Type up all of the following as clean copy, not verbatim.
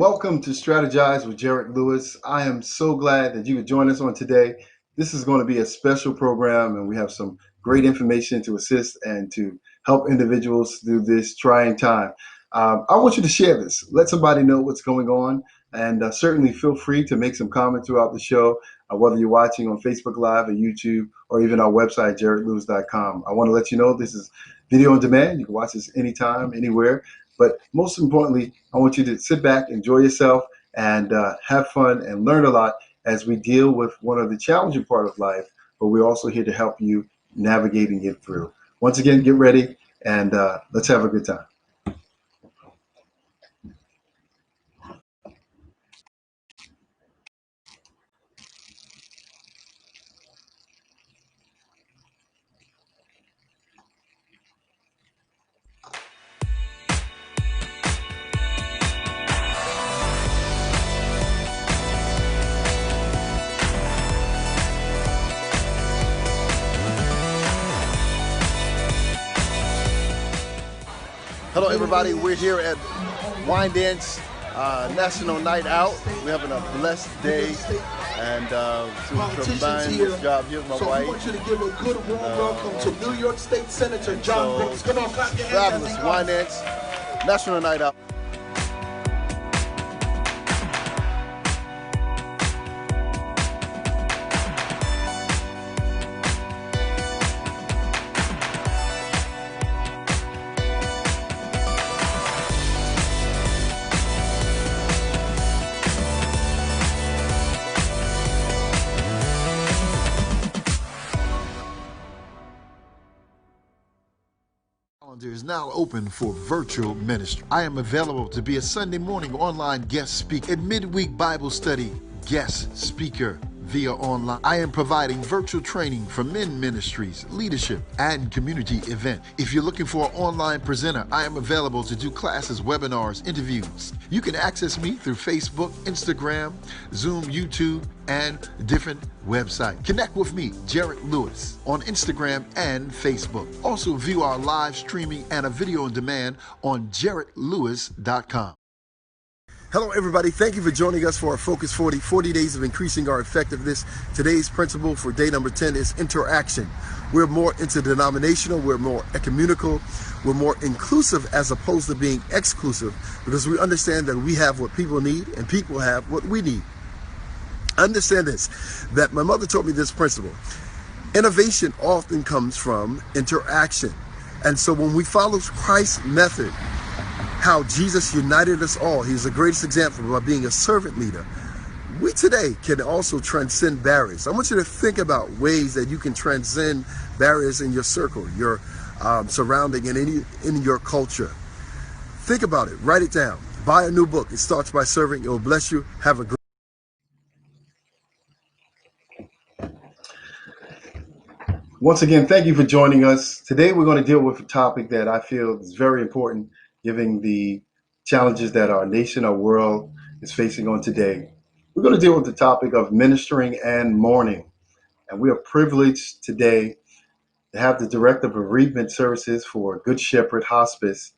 Welcome to Strategize with Jeritt Lewis. I am so glad that you could join us on today. This is going to be a special program, and we have some great information to assist and to help individuals through this trying time. I want you to share this. Let somebody know what's going on, and certainly feel free to make some comments throughout the show, whether you're watching on Facebook Live or YouTube or even our website, JerittLewis.com. I want to let you know this is video on demand. You can watch this anytime, anywhere. But most importantly, I want you to sit back, enjoy yourself, and have fun and learn a lot as we deal with one of the challenging part of life, but we're also here to help you navigating it through. Once again, get ready and let's have a good time. Hello, everybody. We're here at Wine Dance National Night Out. We're having a blessed day, and combine this job. Here's my wife. I want you to give a good warm welcome to New York State Senator John Brooks. Come on, clap your hands. Fabulous Wine Dance National Night Out. Calendar is now open for virtual ministry. I am available to be a Sunday morning online guest speaker, a midweek Bible study guest speaker via online. I am providing virtual training for men ministries, leadership, and community event. If you're looking for an online presenter, I am available to do classes, webinars, interviews. You can access me through Facebook, Instagram, Zoom, YouTube, and different websites. Connect with me, Jeritt Lewis, on Instagram and Facebook. Also view our live streaming and a video on demand on JerittLewis.com. Hello, everybody. Thank you for joining us for our Focus 40 days of increasing our effectiveness. Today's principle for day number 10 is interaction. We're more interdenominational, we're more ecumenical, we're more inclusive as opposed to being exclusive, because we understand that we have what people need and people have what we need. Understand this, that my mother taught me this principle. Innovation often comes from interaction. And so when we follow Christ's method, how Jesus united us all, he's the greatest example by being a servant leader. We today can also transcend barriers. I want you to think about ways that you can transcend barriers in your circle, your surrounding, and in your culture. Think about it. Write it down. Buy a new book. It starts by serving. It will bless you. Have a great Once again, thank you for joining us. Today, we're going to deal with a topic that I feel is very important, given the challenges that our nation, our world is facing on today. We're going to deal with the topic of ministering and mourning. And we are privileged today to have the Director of Bereavement Services for Good Shepherd Hospice,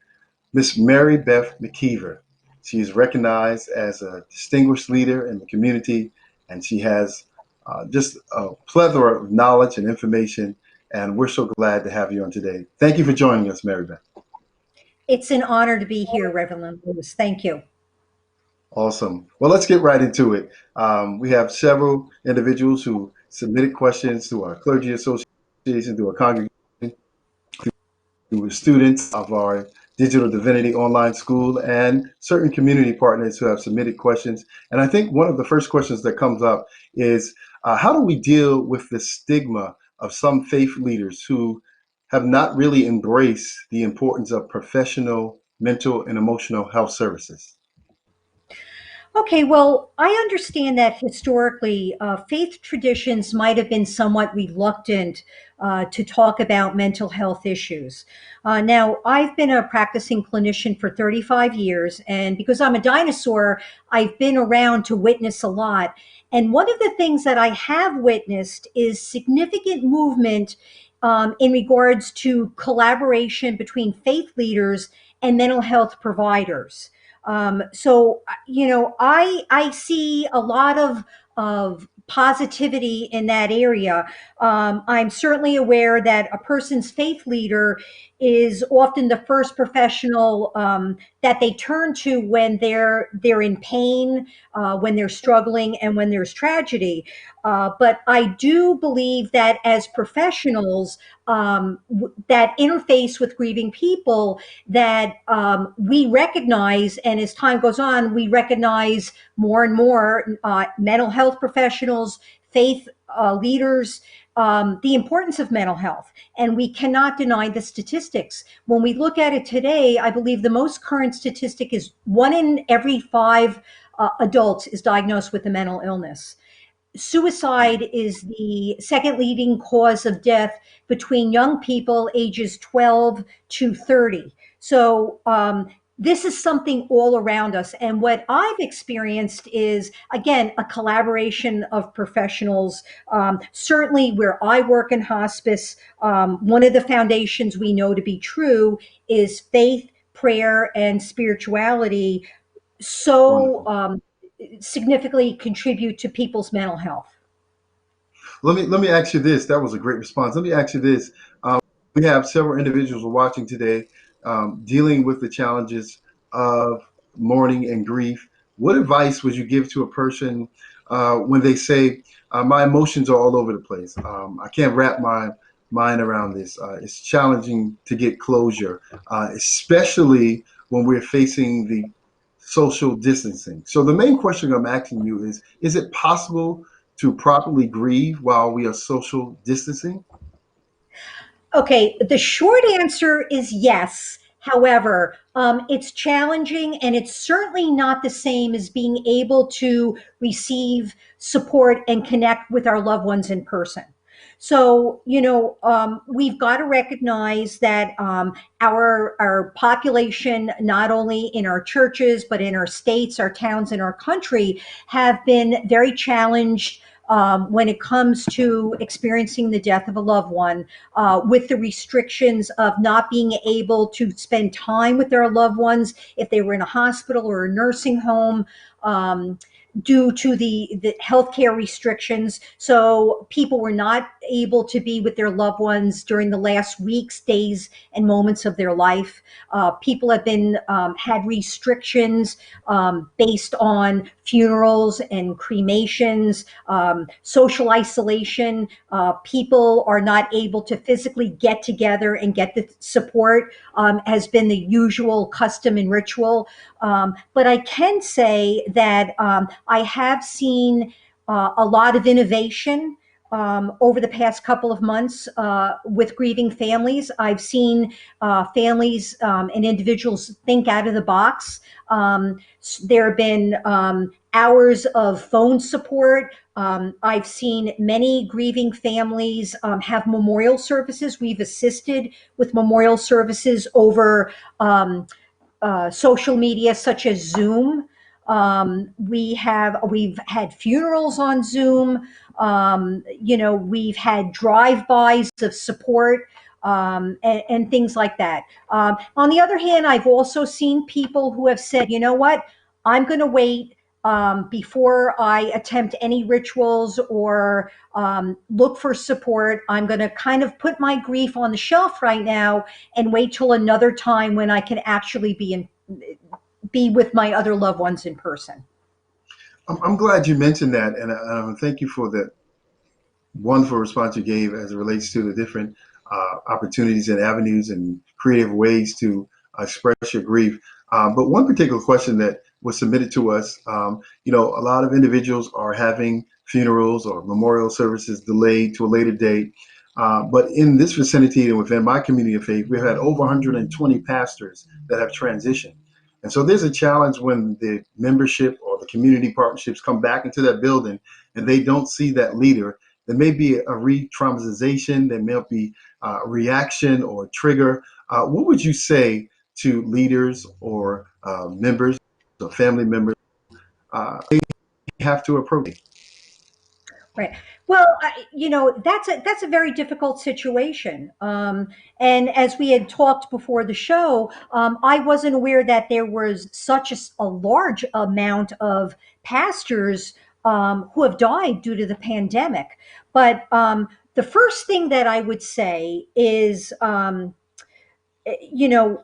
Miss Mary Beth McKeever. She is recognized as a distinguished leader in the community, and she has just a plethora of knowledge and information, and we're so glad to have you on today. Thank you for joining us, Mary Beth. It's an honor to be here, Reverend Lewis. Thank you. Awesome. Well, let's get right into it. We have several individuals who submitted questions to our clergy association, to our congregation, to students of our Digital Divinity Online School, and certain community partners who have submitted questions. And I think one of the first questions that comes up is, how do we deal with the stigma of some faith leaders who have not really embraced the importance of professional mental and emotional health services? Okay, well, I understand that historically, faith traditions might have been somewhat reluctant to talk about mental health issues. Now, I've been a practicing clinician for 35 years, and because I'm a dinosaur, I've been around to witness a lot. And one of the things that I have witnessed is significant movement in regards to collaboration between faith leaders and mental health providers. I see a lot of positivity in that area. I'm certainly aware that a person's faith leader is often the first professional that they turn to when they're in pain, when they're struggling, and when there's tragedy. But I do believe that as professionals that interface with grieving people, that we recognize, and as time goes on, we recognize more and more mental health professionals, faith leaders, the importance of mental health. And we cannot deny the statistics. When we look at it today, I believe the most current statistic is 1 in every 5 adults is diagnosed with a mental illness. Suicide is the second leading cause of death between young people ages 12 to 30. So this is something all around us. And what I've experienced is, again, a collaboration of professionals. Certainly, where I work in hospice, one of the foundations we know to be true is faith, prayer, and spirituality. So, Wonderful. significantly contribute to people's mental health. Let me ask you this. That was a great response. Let me ask you this. We have several individuals watching today dealing with the challenges of mourning and grief. What advice would you give to a person when they say, my emotions are all over the place? I can't wrap my mind around this. It's challenging to get closure, especially when we're facing the social distancing. So the main question I'm asking you is it possible to properly grieve while we are social distancing? Okay, the short answer is yes. However, it's challenging, and it's certainly not the same as being able to receive support and connect with our loved ones in person. So, we've got to recognize that our population, not only in our churches but in our states, our towns, and our country, have been very challenged when it comes to experiencing the death of a loved one, with the restrictions of not being able to spend time with their loved ones if they were in a hospital or a nursing home. Due to the healthcare restrictions. So people were not able to be with their loved ones during the last weeks, days, and moments of their life. People have been had restrictions based on funerals and cremations, social isolation. People are not able to physically get together and get the support, has been the usual custom and ritual. But I can say that I have seen a lot of innovation over the past couple of months with grieving families. I've seen families and individuals think out of the box. There have been hours of phone support. I've seen many grieving families have memorial services. We've assisted with memorial services over social media such as Zoom. We've had funerals on Zoom. We've had drive-bys of support, and things like that. On the other hand, I've also seen people who have said, you know what, I'm going to wait before I attempt any rituals or look for support. I'm going to kind of put my grief on the shelf right now and wait till another time when I can actually be with my other loved ones in person. I'm glad you mentioned that, and thank you for the wonderful response you gave as it relates to the different opportunities and avenues and creative ways to express your grief. But one particular question that was submitted to us, a lot of individuals are having funerals or memorial services delayed to a later date. But in this vicinity and within my community of faith, we've had over 120 pastors that have transitioned. And so there's a challenge when the membership or the community partnerships come back into that building and they don't see that leader. There may be a re-traumatization, there may be a reaction or a trigger. What would you say to leaders or members or family members they have to approach? Right. Well, that's a very difficult situation. And as we had talked before the show, I wasn't aware that there was such a large amount of pastors who have died due to the pandemic. But the first thing that I would say is, you know,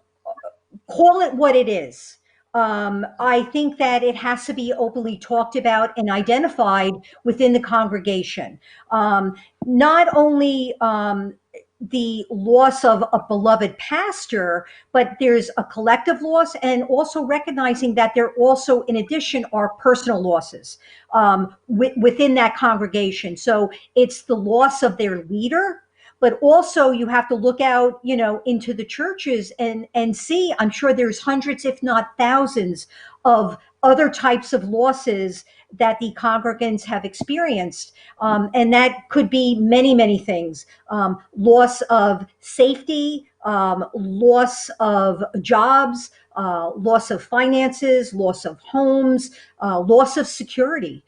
call it what it is. I think that it has to be openly talked about and identified within the congregation. Not only the loss of a beloved pastor, but there's a collective loss, and also recognizing that there also, in addition, are personal losses within that congregation. So it's the loss of their leader, but also you have to look out, into the churches and see. I'm sure there's hundreds, if not thousands, of other types of losses that the congregants have experienced, and that could be many, many things: loss of safety, loss of jobs, loss of finances, loss of homes, loss of security.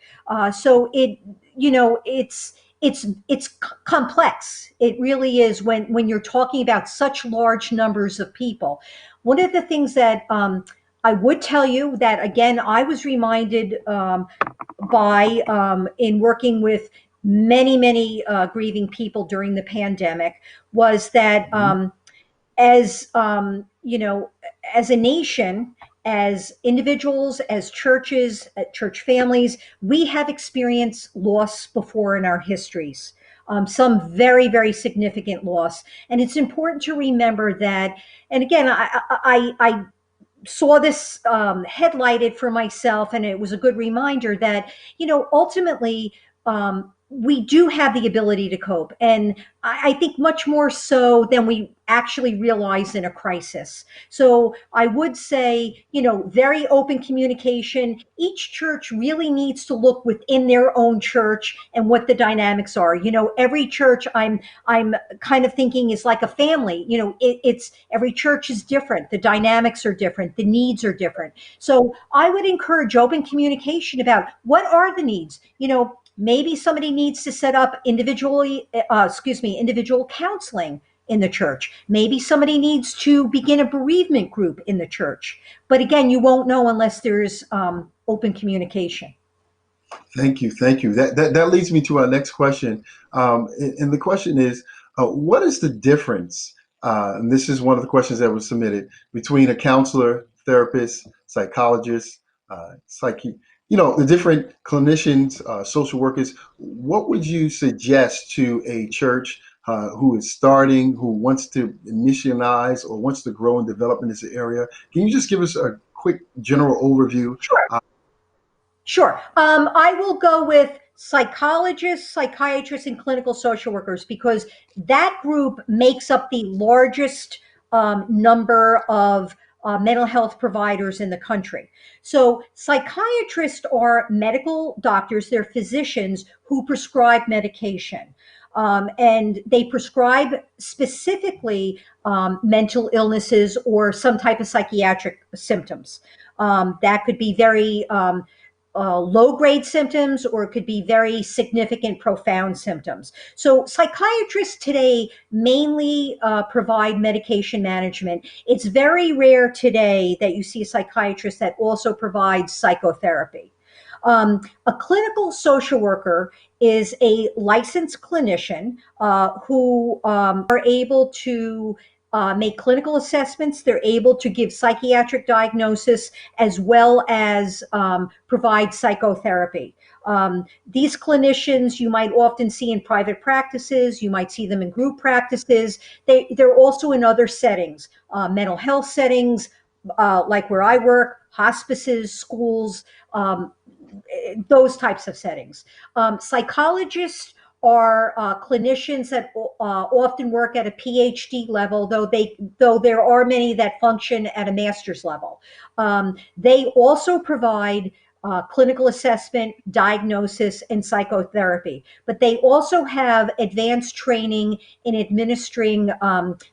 So it's complex. It really is, when you're talking about such large numbers of people. One of the things that I would tell you, that again I was reminded by in working with many, many grieving people during the pandemic, was that Mhm. as as a nation, as individuals, as churches, church families, we have experienced loss before in our histories. Some very, very significant loss, and it's important to remember that. And again, I saw this headlighted for myself, and it was a good reminder that ultimately, we do have the ability to cope, and I think much more so than we actually realize in a crisis. So I would say, very open communication. Each church really needs to look within their own church and what the dynamics are. Every church, I'm kind of thinking, is like a family. It's every church is different. The dynamics are different. The needs are different. So I would encourage open communication about what are the needs. Maybe somebody needs to set up individual counseling in the church. Maybe somebody needs to begin a bereavement group in the church. But again, you won't know unless there's open communication. Thank you, thank you. That leads me to our next question, and the question is, what is the difference? And this is one of the questions that was submitted, between a counselor, therapist, psychologist, the different clinicians, social workers. What would you suggest to a church who is starting, who wants to initialize or wants to grow and develop in this area? Can you just give us a quick general overview? Sure. Sure. I will go with psychologists, psychiatrists, and clinical social workers, because that group makes up the largest number of mental health providers in the country. So, psychiatrists are medical doctors, they're physicians who prescribe medication. And they prescribe specifically mental illnesses or some type of psychiatric symptoms. That could be very low grade symptoms, or it could be very significant, profound symptoms. So, psychiatrists today mainly provide medication management. It's very rare today that you see a psychiatrist that also provides psychotherapy. A clinical social worker is a licensed clinician who are able to make clinical assessments. They're able to give psychiatric diagnosis, as well as provide psychotherapy. These clinicians you might often see in private practices. You might see them in group practices. They're also in other settings, mental health settings, like where I work, hospices, schools, those types of settings. Psychologists are clinicians that often work at a PhD level, though there are many that function at a master's level. They also provide clinical assessment, diagnosis, and psychotherapy, but they also have advanced training in administering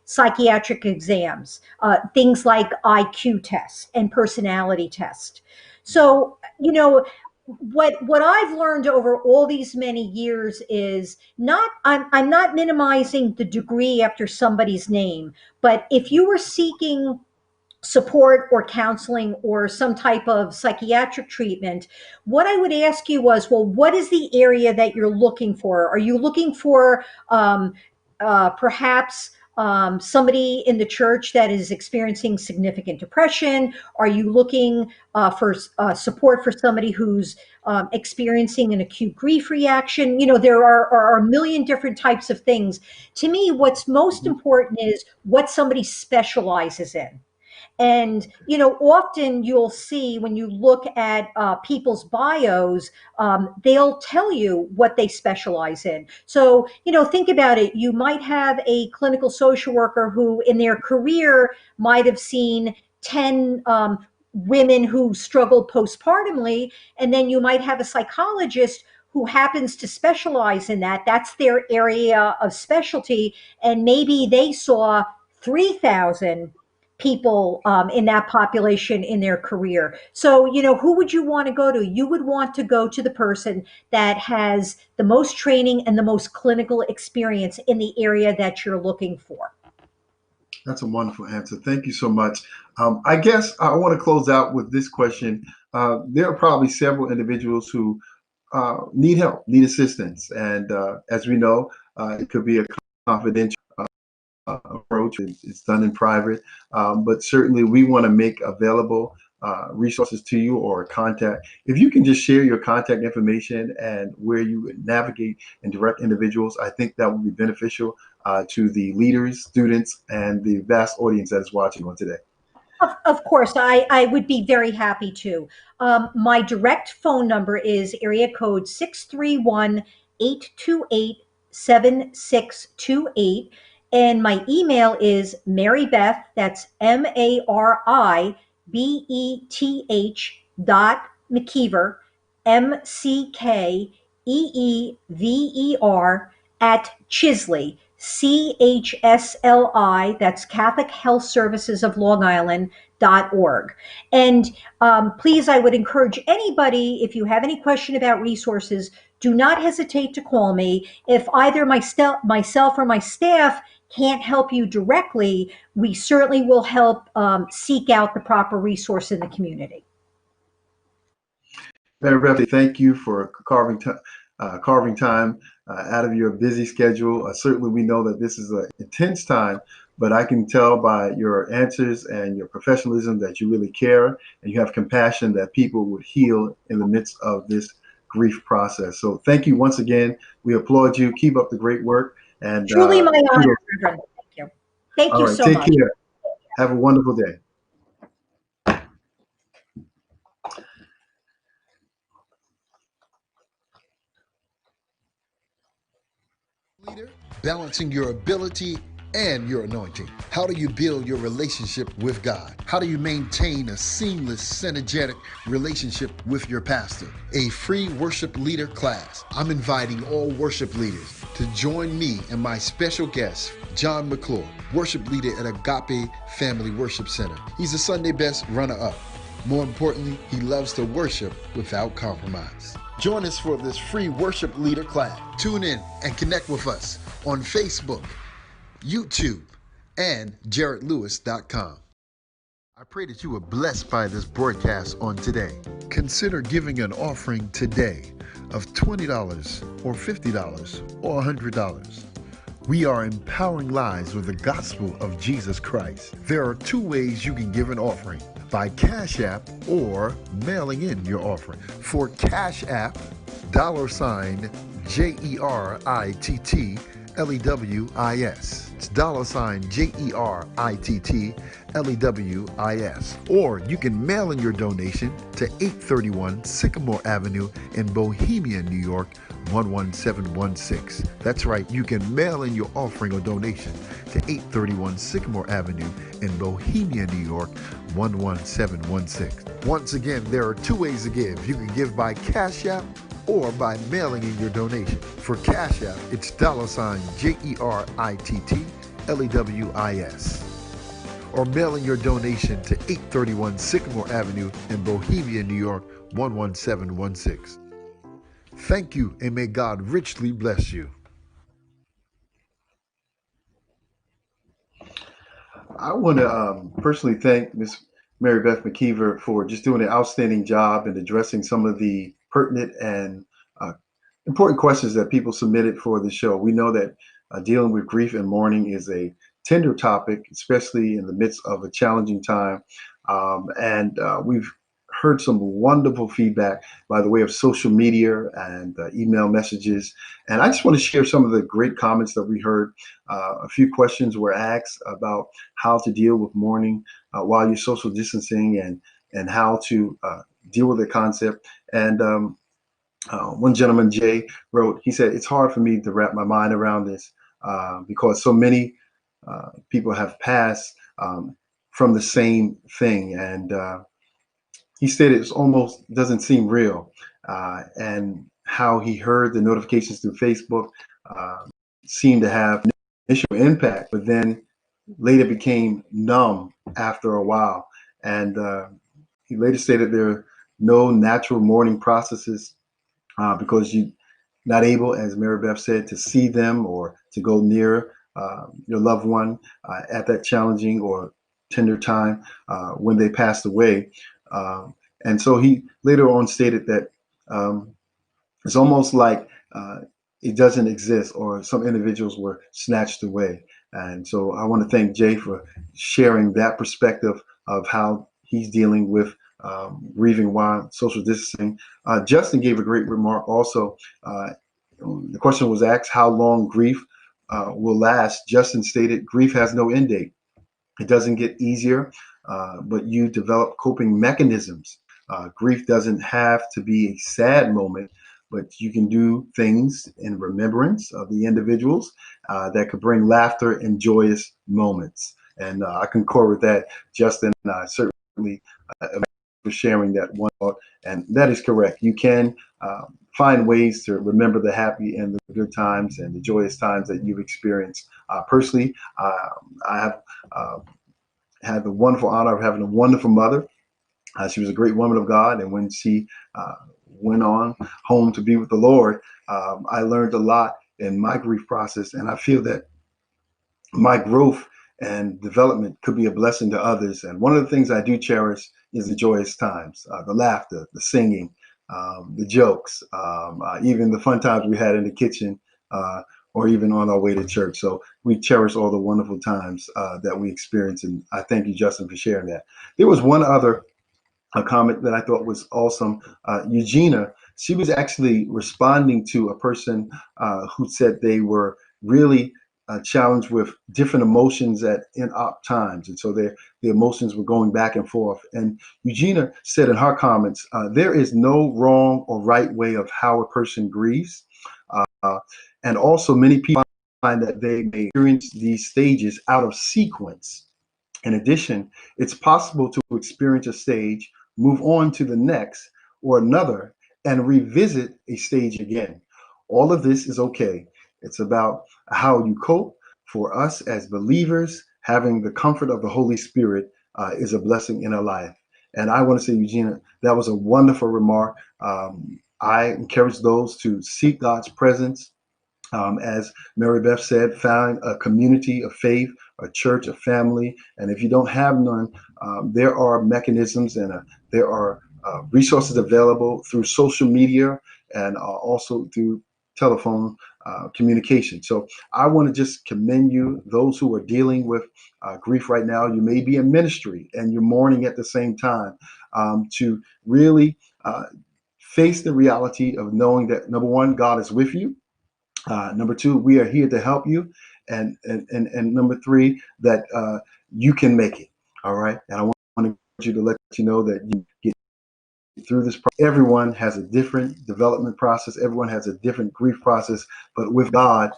psychiatric exams, things like IQ tests and personality tests. So, what I've learned over all these many years is not I'm not minimizing the degree after somebody's name, but if you were seeking support or counseling or some type of psychiatric treatment, what I would ask you was, well, what is the area that you're looking for? Are you looking for perhaps somebody in the church that is experiencing significant depression? Are you looking for support for somebody who's experiencing an acute grief reaction? There are a million different types of things. To me, what's most important is what somebody specializes in. And, often you'll see when you look at people's bios, they'll tell you what they specialize in. So, think about it. You might have a clinical social worker who, in their career, might have seen 10 women who struggle postpartumly. And then you might have a psychologist who happens to specialize in that. That's their area of specialty. And maybe they saw 3,000 people in that population in their career. So, who would you want to go to? You would want to go to the person that has the most training and the most clinical experience in the area that you're looking for. That's a wonderful answer. Thank you so much. I guess I want to close out with this question. There are probably several individuals who need help, need assistance. And as we know, it could be a confidential approach. It's done in private, but certainly we want to make available resources to you or contact. If you can just share your contact information and where you would navigate and direct individuals, I think that would be beneficial to the leaders, students, and the vast audience that is watching on today. Of course, I would be very happy to. My direct phone number is area code 631-828-7628. And my email is Marybeth, that's MARIBETH .McKeever, MCKEEVER at Chisley, CHSLI, that's Catholic Health Services of Long Island.org. And please, I would encourage anybody, if you have any question about resources, do not hesitate to call me. If either myself or my staff can't help you directly, we certainly will help seek out the proper resource in the community. Mary Beth, thank you for carving time out of your busy schedule. Certainly, we know that this is an intense time, but I can tell by your answers and your professionalism that you really care and you have compassion that people would heal in the midst of this grief process. So thank you once again. We applaud you. Keep up the great work. And truly my honor, Reverend. Thank you. Thank all you right, so take much. care. Have a wonderful day. Leader, balancing your ability and your anointing. How do you build your relationship with God? How do you maintain a seamless, synergetic relationship with your pastor? A free worship leader class. I'm inviting all worship leaders to join me and my special guest, John McClure, worship leader at Agape Family Worship Center. He's a Sunday best runner-up. More importantly, he loves to worship without compromise. Join us for this free worship leader class. Tune in and connect with us on Facebook, YouTube, and JerittLewis.com. I pray that you were blessed by this broadcast on today. Consider giving an offering today of $20 or $50 or $100. We are empowering lives with the gospel of Jesus Christ. There are two ways you can give an offering: by Cash App or mailing in your offering. For Cash App, $JERITT LEWIS. It's $JERITT LEWIS. Or you can mail in your donation to 831 Sycamore Avenue in Bohemia, New York, 11716. That's right, you can mail in your offering or donation to 831 Sycamore Avenue in Bohemia, New York, 11716. Once again, there are two ways to give. You can give by Cash App or by mailing in your donation. For Cash App, it's $JERITT LEWIS. or mailing your donation to 831 Sycamore Avenue in Bohemia, New York, 11716. Thank you, and may God richly bless you. I want to personally thank Ms. Mary Beth McKeever for just doing an outstanding job in addressing some of the pertinent and uh, important questions that people submitted for the show. We know that dealing with grief and mourning is a tender topic, especially in the midst of a challenging time. And we've heard some wonderful feedback by the way of social media and email messages. And I just want to share some of the great comments that we heard. A few questions were asked about how to deal with mourning while you're social distancing and how to deal with the concept. And one gentleman, Jay, wrote, he said, it's hard for me to wrap my mind around this because so many people have passed from the same thing. And he stated it almost doesn't seem real. And how he heard the notifications through Facebook seemed to have initial impact, but then later became numb after a while. And he later stated there are no natural mourning processes because you're not able, as Mary Beth said, to see them or to go near your loved one at that challenging or tender time when they passed away. And so he later on stated that it's almost like it doesn't exist, or some individuals were snatched away. And so I want to thank Jay for sharing that perspective of how he's dealing with grieving while social distancing. Justin gave a great remark also. The question was asked how long grief will last. Justin stated, grief has no end date. It doesn't get easier, but you develop coping mechanisms. Grief doesn't have to be a sad moment, but you can do things in remembrance of the individuals that could bring laughter and joyous moments. And I concur with that, Justin. Certainly for sharing that one thought, and that is correct. You can find ways to remember the happy and the good times and the joyous times that you've experienced. Personally, I have had the wonderful honor of having a wonderful mother. She was a great woman of God, and when she went on home to be with the Lord, I learned a lot in my grief process, and I feel that my growth and development could be a blessing to others. And one of the things I do cherish is the joyous times, the laughter, the singing, the jokes, even the fun times we had in the kitchen, or even on our way to church. So we cherish all the wonderful times that we experience. And I thank you, Justin, for sharing that. There was one other comment that I thought was awesome. Eugenia, she was actually responding to a person who said they were really challenged with different emotions at in-op times. And so the emotions were going back and forth. And Eugenia said in her comments, there is no wrong or right way of how a person grieves. And also many people find that they may experience these stages out of sequence. In addition, it's possible to experience a stage, move on to the next or another, and revisit a stage again. All of this is okay. It's about how you cope. For us as believers, having the comfort of the Holy Spirit is a blessing in our life. And I want to say, Eugenia, that was a wonderful remark. I encourage those to seek God's presence. As Mary Beth said, find a community of faith, a church, a family. And if you don't have none, there are mechanisms and there are resources available through social media and also through telephone communication. So I want to just commend you, those who are dealing with grief right now. You may be in ministry and you're mourning at the same time, to really face the reality of knowing that, number one, God is with you. Number two, we are here to help you. And number three, that you can make it. All right. And I want you to let you know that you get through this. Everyone has a different development process. Everyone has a different grief process. But with God,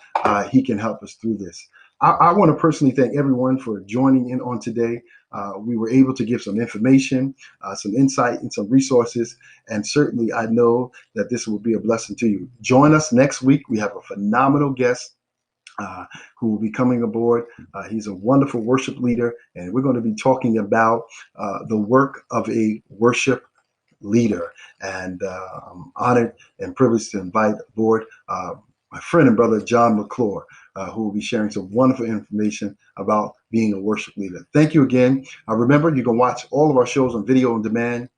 he can help us through this. I want to personally thank everyone for joining in on today. We were able to give some information, some insight, and some resources. And certainly I know that this will be a blessing to you. Join us next week. We have a phenomenal guest who will be coming aboard. He's a wonderful worship leader, and we're going to be talking about the work of a worship leader. And I'm honored and privileged to invite aboard my friend and brother, John McClure, who will be sharing some wonderful information about being a worship leader. Thank you again. Remember, you can watch all of our shows on video on demand.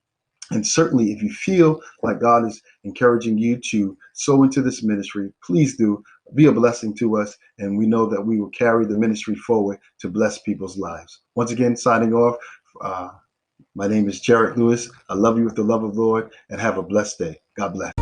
And certainly, if you feel like God is encouraging you to sow into this ministry, please do be a blessing to us. And we know that we will carry the ministry forward to bless people's lives. Once again, signing off. My name is Jeritt Lewis. I love you with the love of the Lord, and have a blessed day. God bless.